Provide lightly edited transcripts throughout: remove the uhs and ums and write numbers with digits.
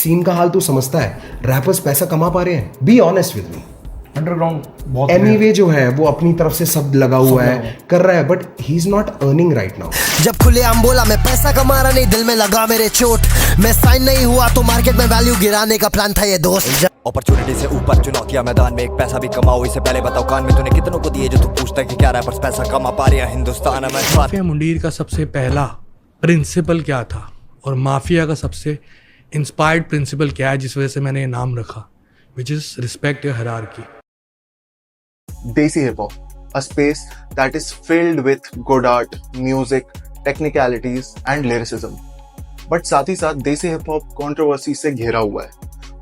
Scene का हाल तू समझता है, रैपर्स पैसा कमा पा रहे हैं, be honest with me. Underground बहुत एनीवे जो है वो अपनी तरफ से सब लगा हुआ है, कर रहा है, but he is not earning right now. जब खुलेआम बोला मैं पैसा कमा रहा नहीं, दिल में लगा मेरे चोट, मैं साइन नहीं हुआ तो मार्केट में वैल्यू गिराने का प्लान था ये दोस्त। अपॉर्चुनिटी से ऊपर चुनौतियां मैदान में, एक पैसा भी कमाओ, इससे पहले बताओ कान में तूने कितनों को दिए जो तू पूछता है कि क्या रैपर्स पैसा कमा पा रहे हैं हिंदुस्तान में। माफिया मुंडीर का सबसे पहला प्रिंसिपल क्या था और माफिया का सबसे इंस्पायर्ड प्रिंसिपल क्या है जिस वजह से मैंने ये नाम रखा, which is respect your hierarchy. Desi hip hop, a space that is filled with good art, music, technicalities and lyricism. But साथ ही साथ देसी हिप हॉप कंट्रोवर्सी से घिरा हुआ है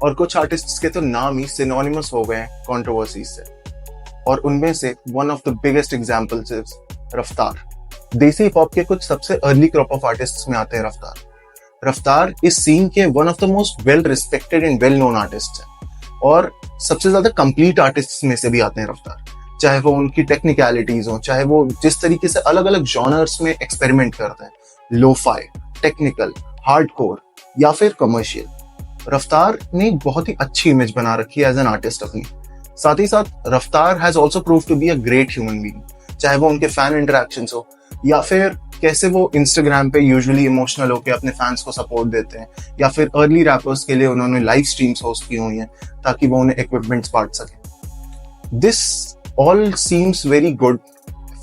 और कुछ आर्टिस्ट्स के तो नाम ही सिनोनिमस हो गए हैं कंट्रोवर्सी से, और उनमें से one of the biggest examples is रफ्तार। देसी हिप हॉप के कुछ सबसे अर्ली क्रॉप ऑफ आर्टिस्ट्स में आते हैं रफ्तार। रफ्तार इस सीन के one of the most well respected and well known artist हैं और सबसे ज्यादा कंप्लीट आर्टिस्ट में से भी आते हैं रफ्तार। चाहे वो उनकी टेक्निकलिटीज हो, चाहे वो जिस तरीके से अलग अलग जॉनर्स में एक्सपेरिमेंट करते हैं, लोफाई, टेक्निकल, हार्डकोर या फिर कमर्शियल, रफ्तार ने बहुत ही अच्छी इमेज बना रखी है एज एन आर्टिस्ट अपनी। साथ ही साथ Raftaar has also proved to be a great human being, चाहे वो उनके फैन इंटरेक्शंस हो या फिर कैसे वो इंस्टाग्राम पे यूजुअली इमोशनल होकर अपने फैंस को सपोर्ट देते हैं, या फिर अर्ली रैपर्स के लिए उन्होंने लाइव स्ट्रीम्स होस्ट की हुई हैं ताकि वो उन्हें इक्विपमेंट्स बांट सके। This all seems very good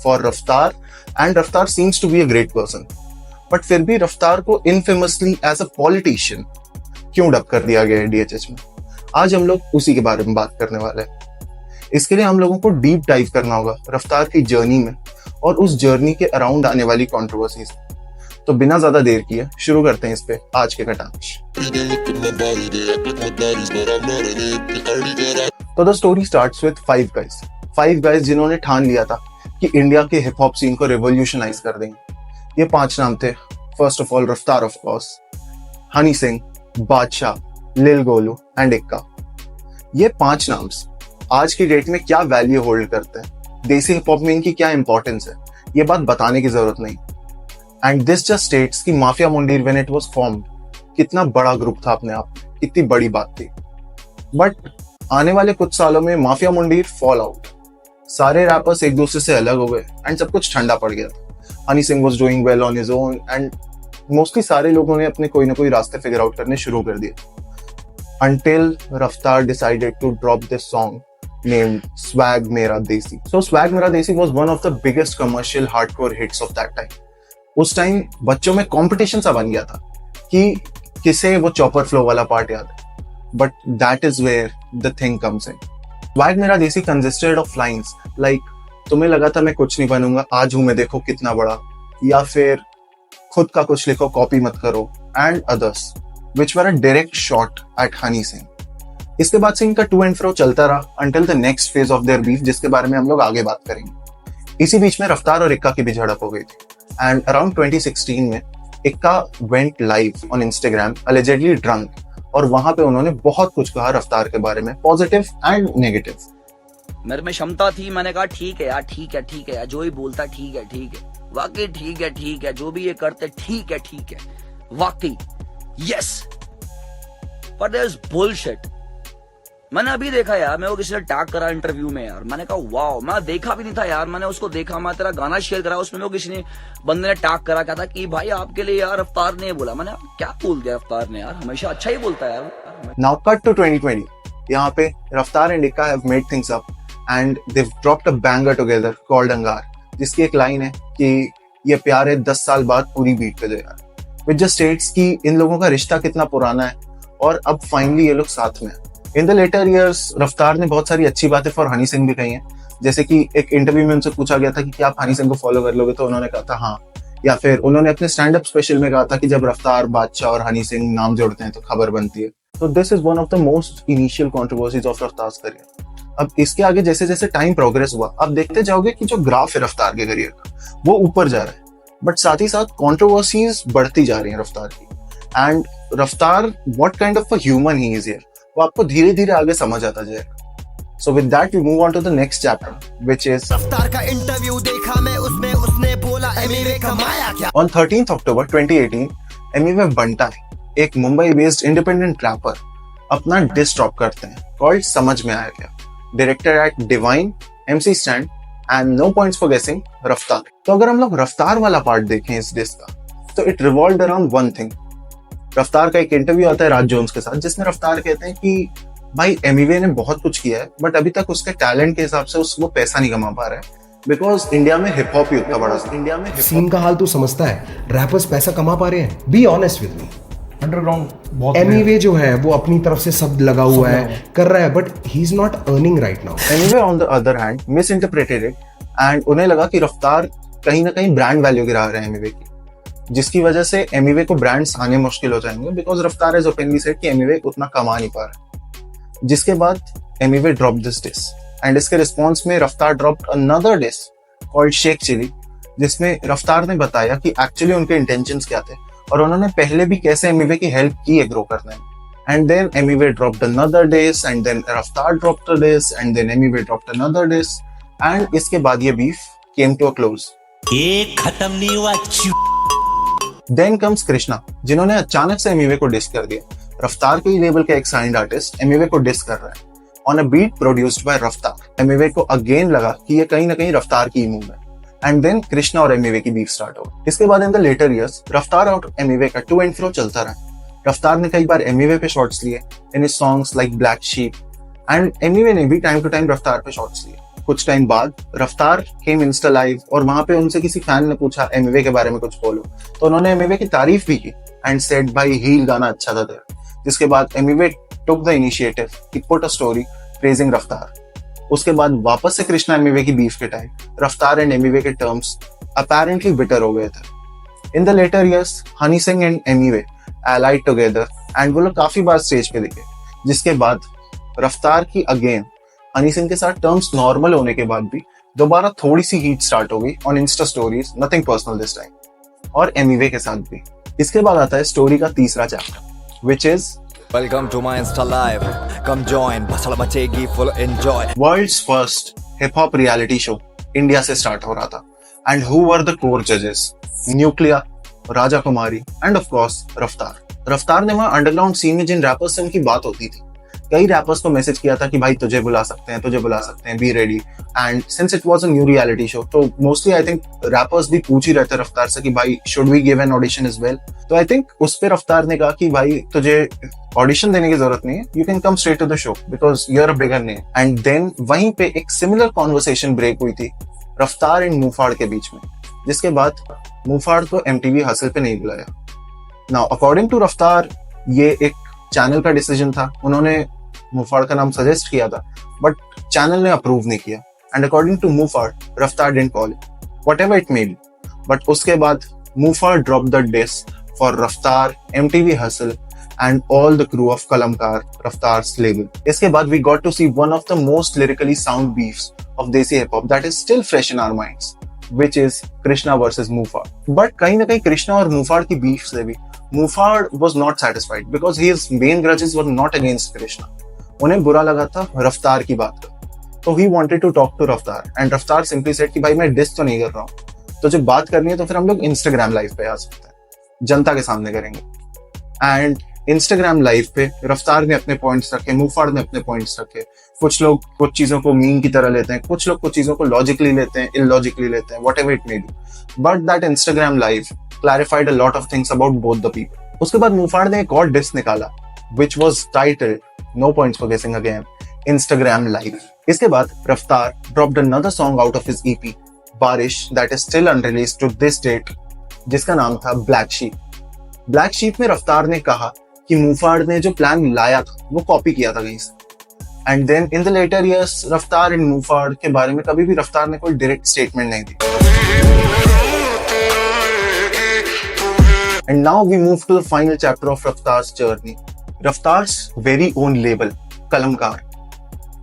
for Raftaar and Raftaar seems to be a great person, but फिर भी रफ्तार को इनफेमसली एज अ पॉलिटिशियन क्यों डब कर दिया गया है डीएचएच में? आज हम लोग उसी के बारे में बात करने वाले हैं। इसके लिए हम लोगों को डीप डाइव करना होगा रफ्तार की जर्नी में और उस जर्नी के अराउंड आने वाली कंट्रोवर्सीज। तो बिना ज्यादा देर किए शुरू करते हैं इस पे आज के कटाक्ष। तो the story starts with five guys जिन्होंने ठान लिया था कि इंडिया के हिप हॉप सीन को रेवोल्यूशनाइज कर देंगे। ये 5 नाम थे। फर्स्ट ऑफ ऑल रफ्तार, ऑफ कोर्स, हनी सिंह, बादशाह, लिल गोलू एंड इक्का। ये 5 नाम्स आज की डेट में क्या वैल्यू होल्ड करते हैं, देसी हिप हॉप में इनकी क्या इंपॉर्टेंस है, ये बात बताने की जरूरत नहीं। एंड दिस जस्ट स्टेट्स कि Mafia Mundeer when it was formed कितना बड़ा ग्रुप था अपने आप में, कितनी बड़ी बात थी। बट आने वाले कुछ सालों में माफिया मुंडीर फॉल आउट, सारे रैपर्स एक दूसरे से अलग हो गए एंड सब कुछ ठंडा पड़ गया था। Honey Singh was doing well on his own and mostly सारे लोगों ने अपने कोई ना कोई रास्ते फिगर आउट करने शुरू कर दिए, until Raftaar decided to drop this song named Swag Mera Desi. So Swag Mera Desi was one of the biggest commercial hardcore hits of that time. उस टाइम बच्चों में कंपटीशन सा बन गया था कि किसे वो चॉपर फ्लो वाला पार्ट याद है, but that is where the thing comes in. Swag मेरा Desi consisted of lines like तुम्हें लगा था मैं कुछ नहीं बनूंगा, आज हूं मैं देखो कितना बड़ा, या फिर खुद का कुछ लिखो कॉपी मत करो and others which were a direct shot at Honey Singh. इसके बाद से इनका टू एंड फ्रो चलता रहा until the next phase of their beef, जिसके बारे में हम लोग आगे बात करेंगे। इसी बीच में रफ्तार और इक्का की भी झड़प हो गई थी एंड अराउंड 2016 में इक्का went live on Instagram allegedly drunk, और वहां पे उन्होंने बहुत कुछ कहा रफ्तार के बारे में, पॉजिटिव एंड नेगेटिव। मेरे में क्षमता थी, मैंने कहा ठीक है यार, ठीक है यार, जो ही बोलता ठीक है, वाकई ठीक है, जो भी ये करते ठीक है, वाकई yes, but there is bullshit. मैंने अभी देखा यार, मैं वो किसी ने टैग करा इंटरव्यू में यार, मैंने कहा वाओ, मैं देखा भी नहीं था यार, मैंने उसको देखा, मैं तेरा गाना शेयर करा, उसमें वो किसी ने बंदे ने टैग करा, क्या था कि भाई आपके लिए यार रफ्तार ने बोला। मैंने क्या बोल दिया रफ्तार ने यार, हमेशा अच्छा ही बोलता है यार। नाउ कट टू 2020, यहाँ पे Raftaar and Ikka have made things up and they dropped a banger together called Angaar, जिसकी एक लाइन है कि ये प्यार है 10 साल बाद पूरी बीट पे दो यार, विच जस्ट स्टेट्स कि इन लोगों का रिश्ता कितना पुराना है और अब फाइनली ये लोग साथ में। इन द लेटर ईयर्स रफ्तार ने बहुत सारी अच्छी बातें फॉर हनी सिंह भी कही हैं, जैसे कि एक इंटरव्यू में उनसे पूछा गया था कि क्या आप हनी सिंह को फॉलो कर लोगे, तो उन्होंने कहा था हाँ, या फिर उन्होंने अपने स्टैंड अप स्पेशल में कहा था कि जब रफ्तार, बादशाह और हनी सिंह नाम जोड़ते हैं तो खबर बनती है। तो this is one of the most initial controversies of रफ्तार करियर। अब इसके आगे जैसे जैसे टाइम प्रोग्रेस हुआ, अब देखते जाओगे कि जो ग्राफ है रफ्तार के करियर का वो ऊपर जा रहा है, बट साथ ही साथ कंट्रोवर्सीज बढ़ती जा रही हैं रफ्तार की। And Raftaar what kind of a human he is here, वो आपको धीरे धीरे आगे समझ आता जाएगा। So with that we move on to the next chapter which is Raftaar का इंटरव्यू देखा मैं, उसमें उसने बोला एमिवे कमाया क्या। On 13th October 2018 Emiway Bantai एक मुंबई बेस्ड इंडिपेंडेंट रैपर अपना डिस ड्रॉप करते हैं कॉल्ड समझ में आया क्या, directed at Divine, MC Stan and no points for guessing Raftaar. तो अगर हम लोग रफ्तार वाला पार्ट देखें इस डिस का, तो it revolved around one thing. रफ्तार का एक इंटरव्यू आता है राज जोन्स के साथ, जिसमें रफ्तार कहते हैं कि भाई एमिवे ने बहुत कुछ किया है बट अभी तक उसके टैलेंट के हिसाब से वो पैसा नहीं कमा पा रहा है, बिकॉज इंडिया में हिप हॉप ही उतना बड़ा था। इंडिया में सीन का हाल तू समझता है, रैपर्स पैसा कमा पा रहे हैं, be honest with me. Underground बहुत एमिवे जो है वो अपनी तरफ से सब लगा हुआ है, कर रहा है, but he is not earning right now. Emiway on the other hand miss interpreted it and उन्हें लगा कि रफ्तार कहीं ना कहीं ब्रांड वैल्यू गिरा रहे हैं एमिवे की, जिसकी वजह से एमिवे को ब्रांड्स आने मुश्किल हो जाएंगे, बिकॉज रफ्तार हैज ओपनली सेड कि एमिवे उतना कमा नहीं पा रहा। जिसके बाद Emiway drop this diss and इसके रिस्पॉन्स में Raftaar dropped another diss called Sheikh Chilli, जिसमें रफ्तार ने बताया कि एक्चुअली उनके इंटेंशंस क्या थे और उन्होंने पहले भी कैसे एमिवे की हेल्प की है ग्रो करने में। And then Emiway dropped another diss and then Raftaar dropped a diss and then Emiway dropped another diss and इसके बाद ये beef came to a close. एक खत्म नहीं हुआ। देन कम्स कृष्णा, जिन्होंने अचानक से एमिवे को डिस कर दिया। रफ्तार के लेबल का एक साइंड आर्टिस्ट एमिवे को डिस कर रहा है on a beat produced by Raftaar. Emiway को अगेन लगा कि ये कहीं ना कहीं रफ्तार की मूव है एंड देन कृष्णा और एमिवे की बीफ स्टार्ट हो गई। इसके बाद इन द लेटर ईयर्स रफ्तार और एमिवे का टू एंड फ्रो चलता रहा। रफ्तार ने कई बार एमिवे पे शॉट्स लिए in his songs like black sheep and Emiway ने भी टाइम टू टाइम रफ्तार पे शॉट्स लिए। कुछ टाइम बाद रफ्तार केम इंस्टा लाइव और वहां पे उनसे किसी फैन ने पूछा एमिवे के बारे में कुछ बोलो, तो उन्होंने एमिवे की तारीफ भी की एंड सेड भाई हील गाना अच्छा था तेरा। जिसके बाद एमिवे टुक द इनिशिएटिव कि पुट अ स्टोरी प्रेजिंग रफ्तार। उसके बाद वापस से कृष्णा एमिवे की बीफ के टाइम रफ्तार एंड एमिवे के टर्म्स अपेरेंटली बिटर हो गए थे। इन the later years Honey Singh and Emiway allied together and वो लोग काफी बार स्टेज पे दिखे। जिसके बाद रफ्तार की अगेन हनी सिंह के साथ टर्म्स नॉर्मल होने के बाद भी दोबारा थोड़ी सी हीट स्टार्ट हो गई on Insta stories, nothing personal this time, और एमिवे के साथ भी। इसके बाद आता है स्टोरी का तीसरा chapter which is Welcome to my Insta Live. Come join. भसड़ मचेगी full enjoy. World's first hip hop reality show India से स्टार्ट हो रहा था and who were the core जजेस? Nucleya, Raja Kumari and of course Raftaar. Raftaar ने वहां अंडरग्राउंड सीन में जिन रैपर्स से उनकी बात होती थी, कई रैपर्स को मैसेज किया था कि भाई तुझे बुला सकते हैं, तुझे बुला सकते हैं, be ready. And since it was a new reality show तो मोस्टली आई थिंक रैपर्स भी पूछ ही रहते रफ्तार से कि भाई should we give an audition as well. तो आई थिंक उस पे रफ्तार ने कहा कि भाई तुझे ऑडिशन देने की जरूरत नहीं है, you can come straight to the show because you are a bigger name. And then वहीं पे एक सिमिलर कॉन्वर्सेशन ब्रेक हुई थी रफ्तार एंड मुफाड़ के बीच में, जिसके बाद मुफाड़ को MTV हसल पे नहीं बुलाया। नाउ अकॉर्डिंग टू रफ्तार ये एक चैनल का डिसीजन था, उन्होंने मुफाड़ का नाम सजेस्ट किया था बट चैनल ने अप्रूव नहीं किया एंड अकॉर्डिंग टू मुफाड़ रफ्तार didn't call it, whatever it may be. But उसके बाद Muhfaad drop the dish for रफ्तार, MTV hustle and all the crew of Kalamkar, Raftar's label. इसके बाद we got to see one of the most lyrically sound beefs of Desi hip hop that is still fresh in our minds, which is Krishna versus Mufad. But कहीं ना कहीं कृष्णा और मुफाड़ की beef से भी Mufad was not satisfied because his main grudges were not against Krishna. उन्हें बुरा लगा था रफ्तार की बात का, तो he wanted to talk to रफ्तार and रफ्तार simply said कि भाई मैं डिस तो नहीं कर रहा हूँ, तो जब बात करनी है तो फिर हम लोग इंस्टाग्राम लाइव पे आ सकते हैं, जनता के सामने करेंगे। एंड इंस्टाग्राम लाइव पे रफ्तार ने अपने पॉइंट्स रखे, मुफाड़ ने अपने पॉइंट्स रखे। कुछ लोग कुछ चीजों को मीम की तरह लेते हैं, कुछ लोग कुछ चीजों को लॉजिकली लेते हैं, इलॉजिकली लेते हैं, whatever it may be, but that Instagram live clarified a lot of things about both the people. उसके बाद मुफाड़ ने एक और डिस निकाला which was titled no points for guessing again, Instagram live. इसके बाद Raftaar dropped another song out of his EP Baarish that is still unreleased to this date, जिसका नाम था ब्लैक शीप। ब्लैक शीप में रफ्तार ने कहा कि मुफाड़ ने जो प्लान लाया था वो कॉपी किया था कहीं से। And then in the later years Raftaar and Muhfaad के बारे में कभी भी रफ्तार ने कोई डायरेक्ट स्टेटमेंट नहीं दी। And now we move to the final chapter of Raftaar's journey, Raftaar's very own label Kalamkaar.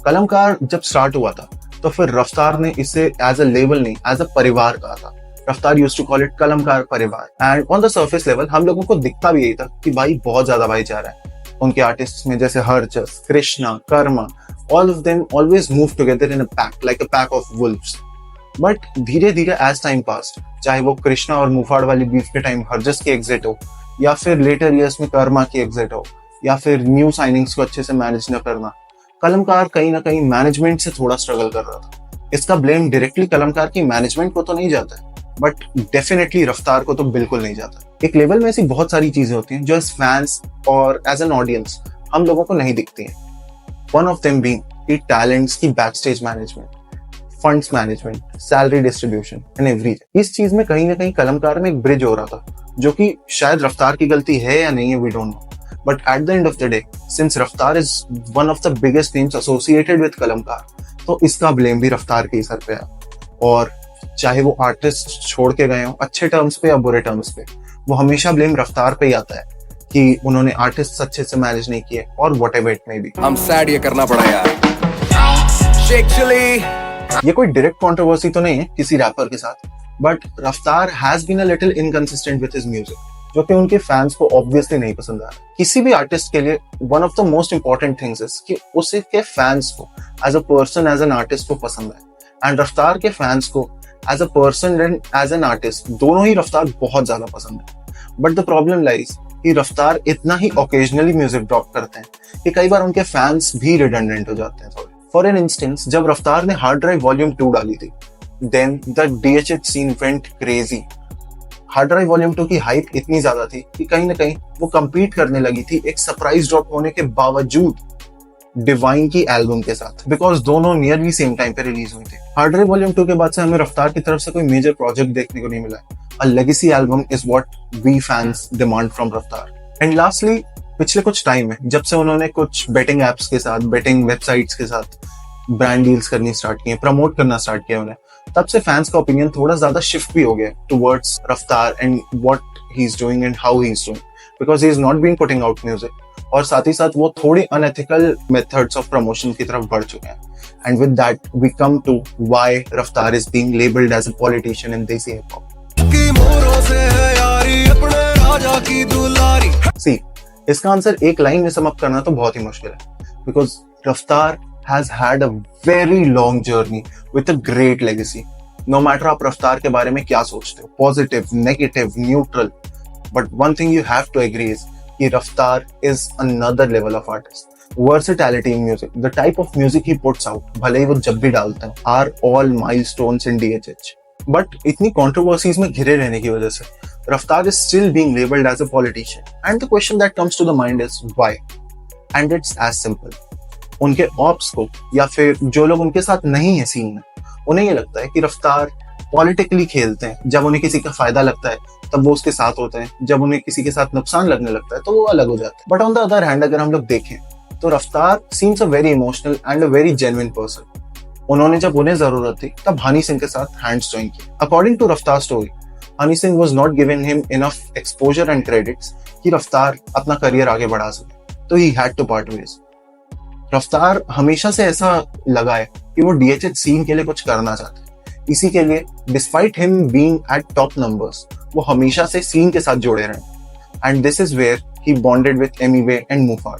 Kalamkaar जब स्टार्ट हुआ था तो फिर रफ्तार ने इसे एज अ लेबल नहीं एज अ परिवार कहा था। Raftaar used to call it Kalamkaar परिवार and on the surface level हम लोगों को दिखता भी यही था कि भाई बहुत ज्यादा भाईचारा है उनके आर्टिस्ट में, जैसे Harjas, Krishna, Karma, all of them always move together in a pack like a pack of Wolves. But धीरे धीरे एज टाइम पास्ड, चाहे वो कृष्णा और मुफाड़ वाली बीफ के टाइम हरजस की एग्जिट हो या फिर लेटर ईयर्स में कर्मा की एग्जिट हो, या फिर न्यू साइनिंग्स को अच्छे से मैनेज न करना, कलमकार कहीं ना कहीं मैनेजमेंट से थोड़ा स्ट्रगल कर रहा था। इसका ब्लेम डायरेक्टली कलमकार की मैनेजमेंट को तो नहीं जाता है, बट डेफिनेटली रफ्तार को तो बिल्कुल नहीं जाता। एक लेवल में ऐसी बहुत सारी चीजें होती हैं जो एज फैंस और एज एन ऑडियंस हम लोगों को नहीं दिखती हैं। One of them being the talents की back stage management, funds management, salary distribution and everything. इस चीज में कहीं ना कहीं कलमकार में एक ब्रिज हो रहा था, जो कि शायद रफ्तार की गलती है या नहीं है, we don't know, but at the end of the day since Raftaar is one of the biggest names associated with Kalamkaar, तो इसका ब्लेम भी रफ्तार के ही सर पे है। और चाहे वो आर्टिस्ट छोड़ के गए हो अच्छे टर्म्स पे या बुरे टर्म्स पे, वो हमेशा ब्लेम रफ्तार पे ही आता है कि उन्होंने आर्टिस्ट अच्छे से मैनेज नहीं किए और whatever it may B. I'm sad ये करना पड़ा यार। ये कोई डायरेक्ट कंट्रोवर्सी तो नहीं है किसी रैपर के साथ, but Raftaar has been a little inconsistent with his music, जो कि उनके फैंस को ऑब्वियसली नहीं पसंद आ रहा। किसी भी आर्टिस्ट के लिए one of the most important things is कि उसके फैंस को as a person, as an artist को पसंद है, एंड रफ्तार के फैंस को as a person and as an artist दोनों ही रफ्तार बहुत ज्यादा पसंद है। बट द प्रॉब्लम लाइज कि रफ्तार इतना ही ओकेजनली म्यूजिक ड्रॉप करते हैं कि कई बार उनके फैंस भी रिडंडेंट हो जाते हैं थोड़े। फॉर एन इंस्टेंस, जब रफ्तार ने हार्ड ड्राइव वॉल्यूम 2 डाली थी, then the DHH scene went crazy. Hard drive volume 2 की हाइप इतनी ज्यादा थी कि कहीं ना कहीं वो compete करने लगी थी एक सरप्राइज ड्रॉप होने के बावजूद डिवाइन की एल्बम के साथ, बिकॉज दोनों नियरली सेम टाइम पे रिलीज हुई थी। हार्ड ड्राइव वॉल्यूम 2 के बाद से हमें रफ्तार की तरफ से कोई मेजर प्रोजेक्ट देखने को नहीं मिला है। A legacy album is what we fans demand from Raftaar. And lastly, पिछले कुछ टाइम में जब से उन्होंने कुछ बेटिंग एप्स के साथ, बेटिंग वेबसाइट्स के साथ ब्रांड डील्स करनी स्टार्ट की, प्रमोट करना स्टार्ट किया उन्हें, तब से फैंस का ओपिनियन थोड़ा ज्यादा शिफ्ट भी हो गया टुवर्ड्स रफ्तार and what he is doing and how he is doing, because he is not being putting out music, और साथ ही साथ वो थोड़ी अनएथिकल मेथड्स ऑफ प्रमोशन की तरफ बढ़ चुके हैं। And with that we come to why Raftaar is being labelled as a politician in desi hip hop. सी, इसका आंसर एक लाइन में सम अप करना तो बहुत ही मुश्किल है, बिकॉज रफ्तार has had a very long journey with a great legacy. No matter आप रफ्तार के बारे में क्या सोचते हो, positive, negative, neutral, but one thing you have to agree is कि रफ्तार is another level of artist. Versatility in music, the type of music he puts out, भले ही वो जब भी डालते हैं, are all milestones in DHH. But इतनी controversies में घिरे रहने की वजह से रफ्तार is still being labeled as a politician. And the question that comes to the mind is why? And it's as simple. उनके ऑप्स को या फिर जो लोग उनके साथ नहीं है सीन में, उन्हें ये लगता है कि रफ्तार पॉलिटिकली खेलते हैं। जब उन्हें किसी का फायदा लगता है तब वो उसके साथ होते हैं, जब उन्हें किसी के साथ नुकसान लगने लगता है तो वो अलग हो जाते हैं। But on the other hand अगर हम लोग देखें तो रफ्तार seems a very emotional and a very genuine person. उन्होंने जब उन्हें जरूरत थी तब हनी सिंह के साथ हैंड्स जॉइन किए। According to Raftaar story, Honey Singh was not given him enough exposure and credits कि रफ्तार अपना करियर आगे बढ़ा सके, तो he had to part ways. Raftaar हमेशा से ऐसा लगा है कि वो DHH सीन के लिए कुछ करना चाहते हैं। इसी के लिए despite him being at top numbers, वो हमेशा से सीन के साथ जुड़े रहे। And this is where he bonded with Emiway and Muhfaad.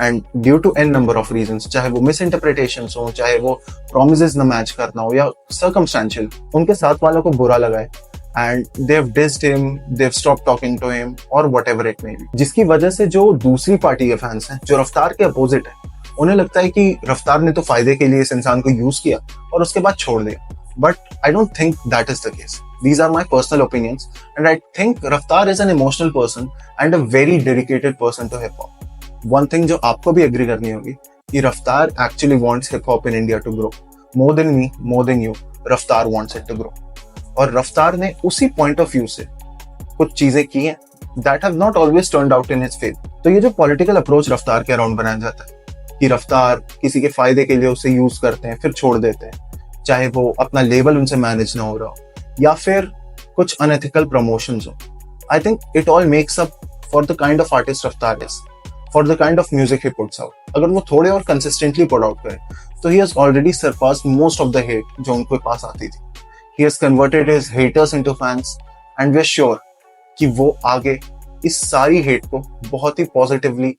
And due to an number of reasons, चाहे वो मिस इंटरप्रिटेशंस हो, चाहे वो प्रॉमिसेस न मैच करना हो, या सर्कमस्टेंशियल, उनके साथ वालों को बुरा लगा है and they've dissed him, they've stopped talking to him or whatever it may be, जिसकी वजह से जो दूसरी पार्टी के फैंस हैं जो रफ्तार के अपोजिट है, उन्हें लगता है कि रफ्तार ने तो फायदे के लिए इस इंसान को यूज किया और उसके बाद छोड़ दिया। But I don't think that is the case. These are my personal opinions and I think Raftaar is an emotional person and a very dedicated person to hip hop. One thing जो आपको भी agree करनी होगी कि Raftaar actually wants hip hop in India to grow more than me, more than you. Raftaar wants it to grow, और रफ्तार ने उसी point of view से कुछ चीजें की हैं that have not always turned out in his favour. तो ये जो पॉलिटिकल अप्रोच रफ्तार के अराउंड बनाया जाता है कि रफ्तार किसी के फायदे के लिए उसे यूज करते हैं फिर छोड़ देते हैं, चाहे वो अपना लेवल उनसे मैनेज ना हो रहा हो या फिर कुछ अनएथिकल प्रमोशंस हो, I think it all makes up for the kind of artist Raftaar is, for the kind of music he puts out. अगर वो थोड़े और कंसिस्टेंटली पुट आउट करे तो he has already surpassed most of the hate जो उनके पास आती थी। He has converted his haters into fans and we are sure कि वो आगे इस सारी hate को बहुत ही positively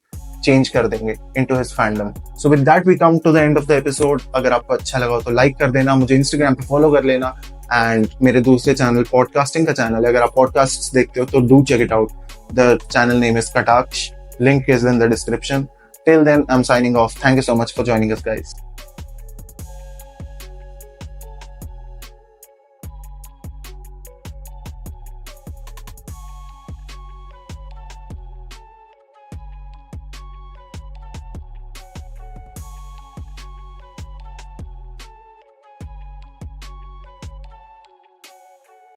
change कर देंगे into his fandom. So with that we come to the end of the episode. अगर आपको अच्छा लगा हो तो like कर देना, मुझे Instagram पे follow कर लेना, and मेरे दूसरे चैनल पॉडकास्टिंग का चैनल है, अगर आप पॉडकास्ट देखते हो तो do check it out. The channel name is Kataksh. Link is in the description. Till then, I'm signing off. Thank you so much for joining us, guys.